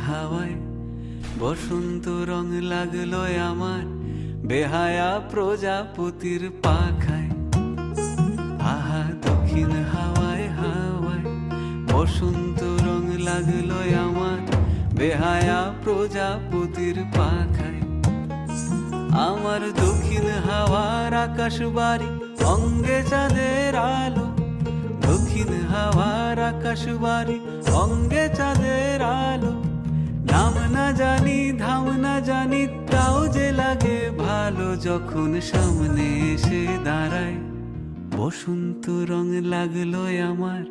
হাওয়ায় বসন্ত রং লাগলো আমার বেহায়া প্রজাপতির পাখায়। আহা দক্ষিণ হাওয়ায় হাওয়ায় বসন্ত রং লাগলো আমার বেহায়া প্রজাপতির পাখায়। আমার দক্ষিণ হাওয়ার আকাশ বাড়ি অঙ্গে চাঁদের আলো, দক্ষিণ হাওয়ার আকাশ বাড়ি অঙ্গে চাঁদের আলো। নাম না জানি ধাম না জানি তাও যে লাগে ভালো যখন সামনে এসে দাঁড়ায়। বসন্ত রং লাগলো আমার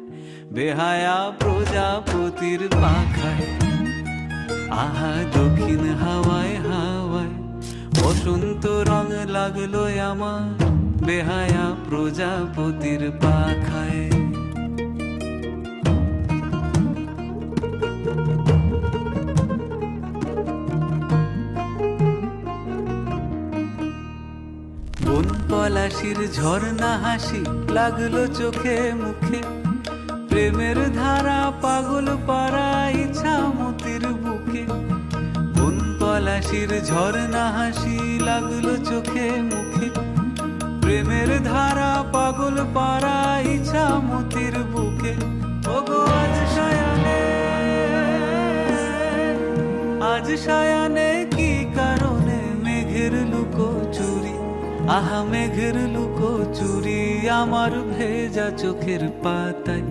বেহায়া প্রজাপতির পাখায়। আহা দক্ষিণ হাওয়ায় হাওয়ায় বসন্ত রং লাগলো আমার বেহায়া প্রজাপতির পাখায়। বন পলাশির ঝর্ণা হাসি লাগলো চোখে মুখে, প্রেমের ধারা পাগল পাড়া ইছামতির বুকে। বন পলাশির ঝর্ণা হাসি লাগলো চোখে মুখে, প্রেমের ধারা পাগল পাড়া ইছামতির বুকে। ওগো আজ সায়ানে, আজ সায়ানে কি কারণে মেঘের লুকো চুরি, আহা মেঘের লুকো চুরি আমার ভেজা চোখের পাতায়।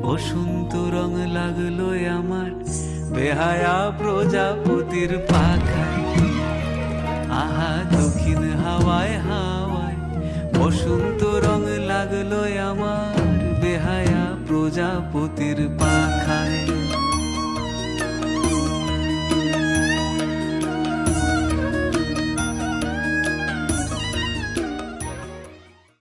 বসন্ত রং লাগলো আমার বেহায়া প্রজাপতির পাখায়। আহা দক্ষিণ হাওয়ায় হাওয়ায় বসন্ত রং লাগলো আমার বেহায়া প্রজাপতির পাখায়।